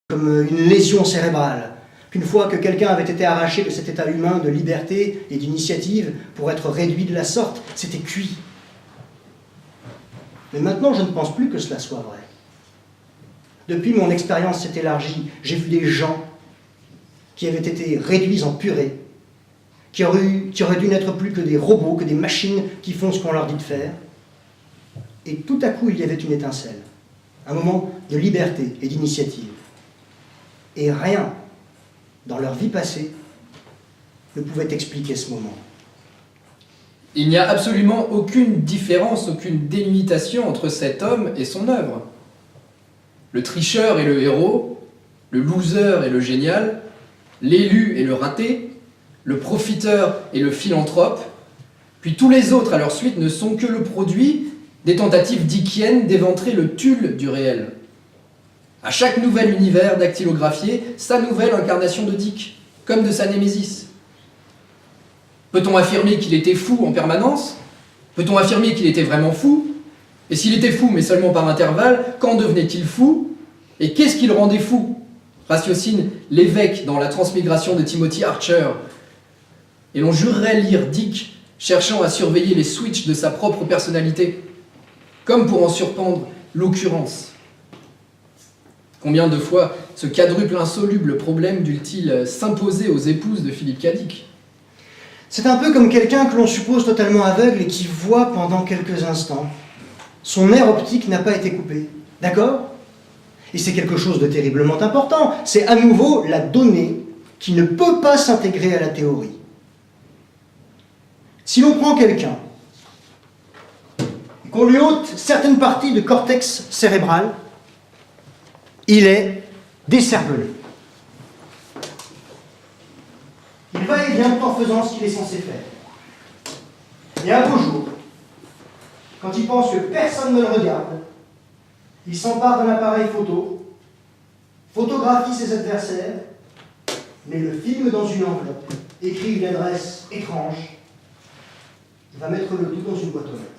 comme une lésion cérébrale, qu'une fois que quelqu'un avait été arraché de cet état humain de liberté et d'initiative pour être réduit de la sorte, c'était cuit. Mais maintenant, je ne pense plus que cela soit vrai. Depuis, mon expérience s'est élargie. J'ai vu des gens qui avaient été réduits en purée, qui auraient dû n'être plus que des robots, que des machines qui font ce qu'on leur dit de faire. Et tout à coup, il y avait une étincelle, un moment de liberté et d'initiative. Et rien dans leur vie passée ne pouvait expliquer ce moment. Il n'y a absolument aucune différence, aucune délimitation entre cet homme et son œuvre. Le tricheur et le héros, le loser et le génial, l'élu et le raté, le profiteur et le philanthrope, puis tous les autres à leur suite ne sont que le produit des tentatives dickiennes d'éventrer le tulle du réel. À chaque nouvel univers dactylographié, sa nouvelle incarnation de Dick, comme de sa némésis. Peut-on affirmer qu'il était fou en permanence? Peut-on affirmer qu'il était vraiment fou? Et s'il était fou, mais seulement par intervalle, quand devenait-il fou? Et qu'est-ce qui le rendait fou? Ratiocine l'évêque dans La Transmigration de Timothy Archer. Et l'on jurerait lire Dick cherchant à surveiller les switches de sa propre personnalité, comme pour en surprendre l'occurrence. Combien de fois ce quadruple insoluble problème dut-il s'imposer aux épouses de Philippe Cadic? C'est un peu comme quelqu'un que l'on suppose totalement aveugle et qui voit pendant quelques instants. Son nerf optique n'a pas été coupé, d'accord? Et c'est quelque chose de terriblement important. C'est à nouveau la donnée qui ne peut pas s'intégrer à la théorie. Si l'on prend quelqu'un et qu'on lui ôte certaines parties de cortex cérébral, il est décervelé. Il va et vient tout en faisant ce qu'il est censé faire. Et un beau jour, quand il pense que personne ne le regarde, il s'empare d'un appareil photo, photographie ses adversaires, met le film dans une enveloppe, écrit une adresse étrange, va mettre le tout dans une boîte aux lettres.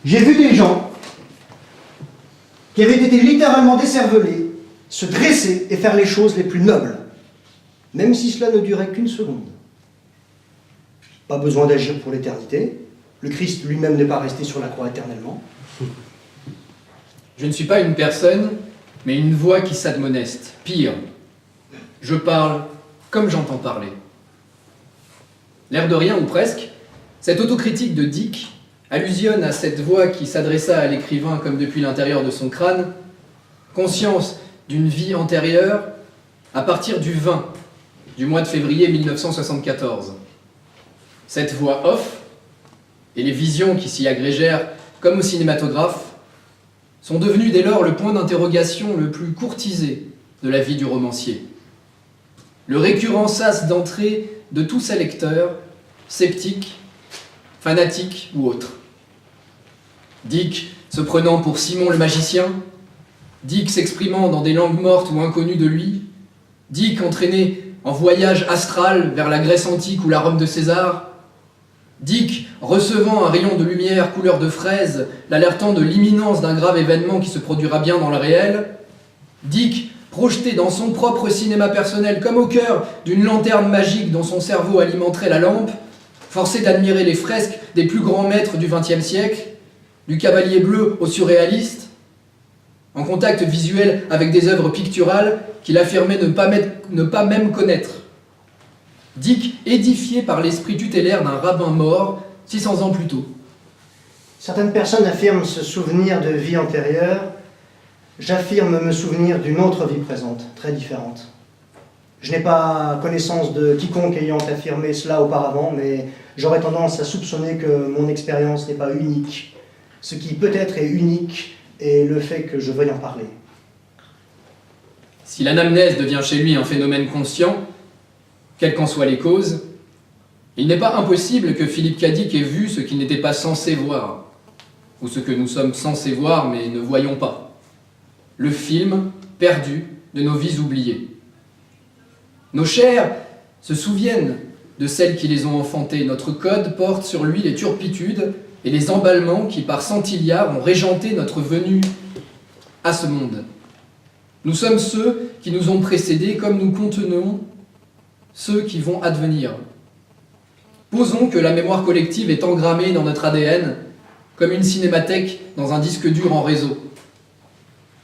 J'ai vu des gens qui avaient été littéralement décervelés, se dresser et faire les choses les plus nobles, même si cela ne durait qu'une seconde. Pas besoin d'agir pour l'éternité. Le Christ lui-même n'est pas resté sur la croix éternellement. Je ne suis pas une personne, mais une voix qui s'admoneste. Pire, je parle comme j'entends parler. L'air de rien, ou presque, cette autocritique de Dick allusionne à cette voix qui s'adressa à l'écrivain comme depuis l'intérieur de son crâne, conscience d'une vie antérieure à partir du 20 du mois de février 1974. Cette voix off et les visions qui s'y agrégèrent comme au cinématographe sont devenues dès lors le point d'interrogation le plus courtisé de la vie du romancier. Le récurrent sas d'entrée de tous ses lecteurs, sceptiques, fanatiques ou autres. Dick se prenant pour Simon le magicien, Dick s'exprimant dans des langues mortes ou inconnues de lui, Dick entraîné en voyage astral vers la Grèce antique ou la Rome de César, Dick recevant un rayon de lumière couleur de fraise, l'alertant de l'imminence d'un grave événement qui se produira bien dans le réel, Dick projeté dans son propre cinéma personnel comme au cœur d'une lanterne magique dont son cerveau alimenterait la lampe, forcé d'admirer les fresques des plus grands maîtres du XXe siècle, du cavalier bleu au surréaliste, en contact visuel avec des œuvres picturales qu'il affirmait ne pas même connaître. Dick édifié par l'esprit tutélaire d'un rabbin mort 600 ans plus tôt. Certaines personnes affirment se souvenir de vie antérieure. J'affirme me souvenir d'une autre vie présente, très différente. Je n'ai pas connaissance de quiconque ayant affirmé cela auparavant, mais j'aurais tendance à soupçonner que mon expérience n'est pas unique. Ce qui peut-être est unique est le fait que je veuille en parler. Si l'anamnèse devient chez lui un phénomène conscient, quelles qu'en soient les causes, il n'est pas impossible que Philippe Cadic ait vu ce qu'il n'était pas censé voir, ou ce que nous sommes censés voir mais ne voyons pas. Le film perdu de nos vies oubliées. Nos chairs se souviennent de celles qui les ont enfantés. Notre code porte sur lui les turpitudes et les emballements qui, par centilliards, ont régenté notre venue à ce monde. Nous sommes ceux qui nous ont précédés, comme nous contenons ceux qui vont advenir. Posons que la mémoire collective est engrammée dans notre ADN, comme une cinémathèque dans un disque dur en réseau.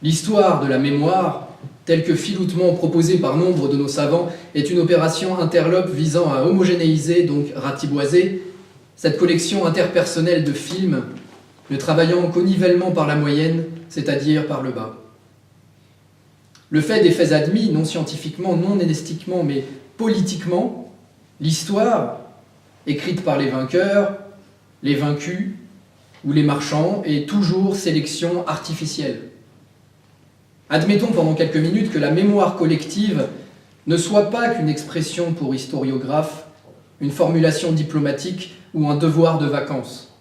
L'histoire de la mémoire, telle que filoutement proposée par nombre de nos savants, est une opération interlope visant à homogénéiser, donc ratiboiser, cette collection interpersonnelle de films, ne travaillant qu'au nivellement par la moyenne, c'est-à-dire par le bas. Le fait des faits admis, non scientifiquement, non énestiquement, mais politiquement, l'histoire, écrite par les vainqueurs, les vaincus ou les marchands, est toujours sélection artificielle. Admettons pendant quelques minutes que la mémoire collective ne soit pas qu'une expression pour historiographe, une formulation diplomatique ou un devoir de vacances.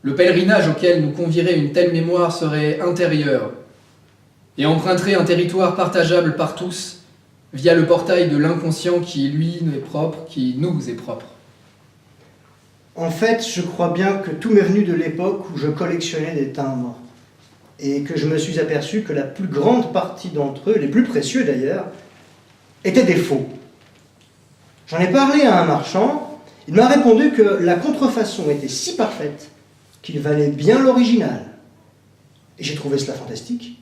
Le pèlerinage auquel nous convierait une telle mémoire serait intérieur et emprunterait un territoire partageable par tous via le portail de l'inconscient qui, lui, nous est propre, qui nous est propre. En fait, je crois bien que tout m'est venu de l'époque où je collectionnais des timbres et que je me suis aperçu que la plus grande partie d'entre eux, les plus précieux d'ailleurs, étaient des faux. J'en ai parlé à un marchand, il m'a répondu que la contrefaçon était si parfaite qu'il valait bien l'original. Et j'ai trouvé cela fantastique.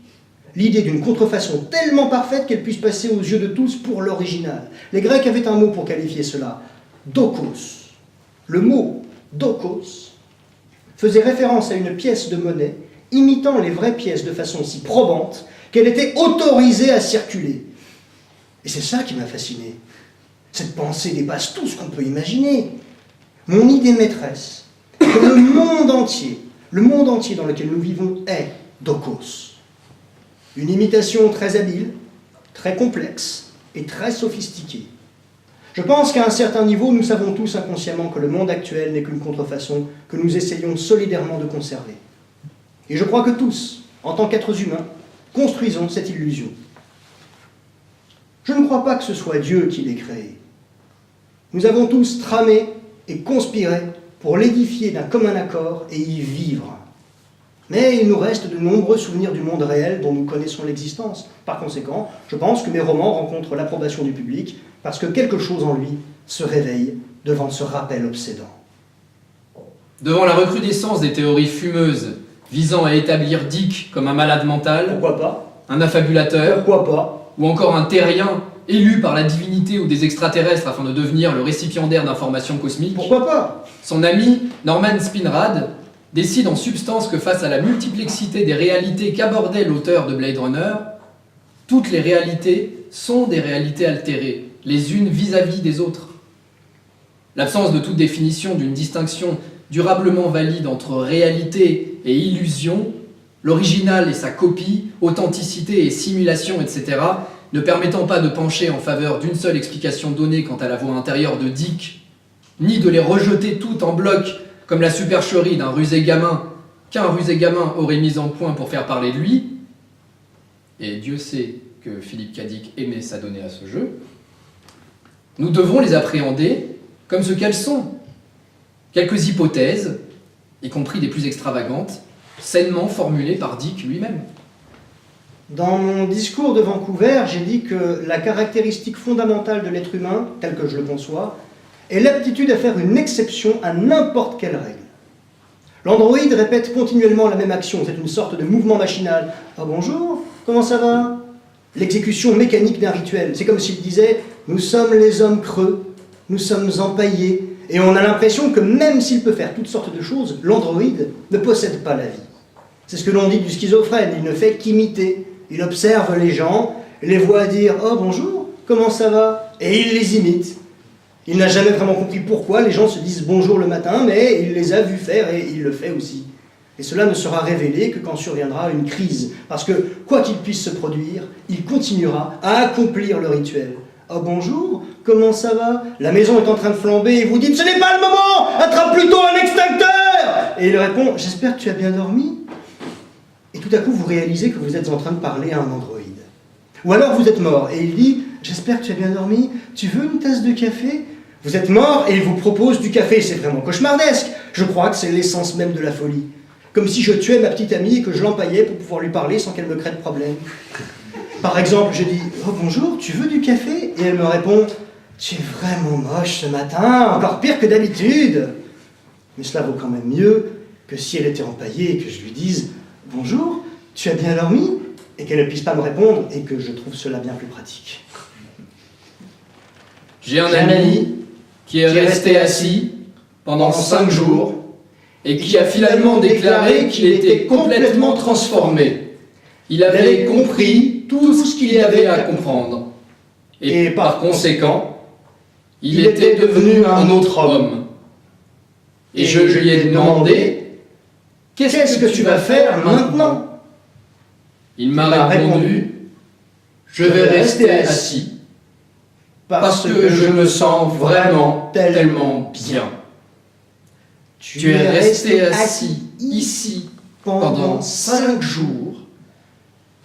L'idée d'une contrefaçon tellement parfaite qu'elle puisse passer aux yeux de tous pour l'original. Les Grecs avaient un mot pour qualifier cela, dokos. Le mot dokos faisait référence à une pièce de monnaie imitant les vraies pièces de façon si probante qu'elle était autorisée à circuler. Et c'est ça qui m'a fasciné. Cette pensée dépasse tout ce qu'on peut imaginer. Mon idée maîtresse, que le monde entier dans lequel nous vivons est dokos. Une imitation très habile, très complexe et très sophistiquée. Je pense qu'à un certain niveau, nous savons tous inconsciemment que le monde actuel n'est qu'une contrefaçon que nous essayons solidairement de conserver. Et je crois que tous, en tant qu'êtres humains, construisons cette illusion. Je ne crois pas que ce soit Dieu qui l'ait créée. Nous avons tous tramé et conspiré pour l'édifier d'un commun accord et y vivre. Mais il nous reste de nombreux souvenirs du monde réel dont nous connaissons l'existence. Par conséquent, je pense que mes romans rencontrent l'approbation du public parce que quelque chose en lui se réveille devant ce rappel obsédant. Devant la recrudescence des théories fumeuses visant à établir Dick comme un malade mental, Pourquoi pas? un affabulateur, Pourquoi pas? ou encore un terrien élu par la divinité ou des extraterrestres afin de devenir le récipiendaire d'informations cosmiques, Pourquoi pas? son ami Norman Spinrad décide en substance que face à la multiplexité des réalités qu'abordait l'auteur de Blade Runner, toutes les réalités sont des réalités altérées, les unes vis-à-vis des autres. L'absence de toute définition d'une distinction durablement valide entre réalité et illusion, l'original et sa copie, authenticité et simulation, etc., ne permettant pas de pencher en faveur d'une seule explication donnée quant à la voix intérieure de Dick, ni de les rejeter toutes en bloc comme la supercherie d'un rusé gamin qu'un rusé gamin aurait mis en point pour faire parler de lui, et Dieu sait que Philippe K. Dick aimait s'adonner à ce jeu, nous devons les appréhender comme ce qu'elles sont. Quelques hypothèses, y compris des plus extravagantes, sainement formulées par Dick lui-même. Dans mon discours de Vancouver, j'ai dit que la caractéristique fondamentale de l'être humain, tel que je le conçois, est l'aptitude à faire une exception à n'importe quelle règle. L'androïde répète continuellement la même action, c'est une sorte de mouvement machinal. « Ah bonjour, comment ça va ?» L'exécution mécanique d'un rituel, c'est comme s'il disait « Nous sommes les hommes creux, nous sommes empaillés », et on a l'impression que même s'il peut faire toutes sortes de choses, l'androïde ne possède pas la vie. C'est ce que l'on dit du schizophrène, il ne fait qu'imiter. Il observe les gens, les voit dire « Oh bonjour, comment ça va ?» et il les imite. Il n'a jamais vraiment compris pourquoi les gens se disent bonjour le matin, mais il les a vus faire et il le fait aussi. Et cela ne sera révélé que quand surviendra une crise. Parce que, quoi qu'il puisse se produire, il continuera à accomplir le rituel. « Oh bonjour, comment ça va? La maison est en train de flamber et vous dites « Ce n'est pas le moment! Attrape plutôt un extincteur !» Et il répond « J'espère que tu as bien dormi. » Et tout à coup, vous réalisez que vous êtes en train de parler à un androïde. Ou alors vous êtes mort et il dit « J'espère que tu as bien dormi. Tu veux une tasse de café ?» Vous êtes mort et il vous propose du café. C'est vraiment cauchemardesque. Je crois que c'est l'essence même de la folie. Comme si je tuais ma petite amie et que je l'empaillais pour pouvoir lui parler sans qu'elle me crée de problème. Par exemple, je dis « Oh bonjour, tu veux du café ?» Et elle me répond « Tu es vraiment moche ce matin, encore pire que d'habitude !» Mais cela vaut quand même mieux que si elle était empaillée et que je lui dise « Bonjour, tu as bien dormi ?» et qu'elle ne puisse pas me répondre et que je trouve cela bien plus pratique. J'ai un ami qui est resté assis pendant 5 jours et qui a finalement déclaré qu'il était complètement transformé. Il avait compris tout ce qu'il y avait à comprendre. Et par conséquent, il était devenu un autre homme. Et je lui ai demandé, « Qu'est-ce que tu vas faire maintenant ?» Il m'a répondu, « Je vais rester assis parce que je me sens vraiment tellement bien. » Tu es resté assis ici pendant 5 jours.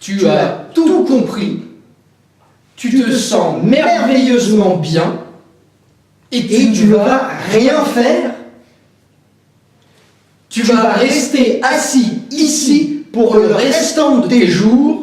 Tu as tout compris. Tu te sens merveilleusement bien. Et tu ne vas rien faire. Tu vas rester assis ici pour le restant de tes jours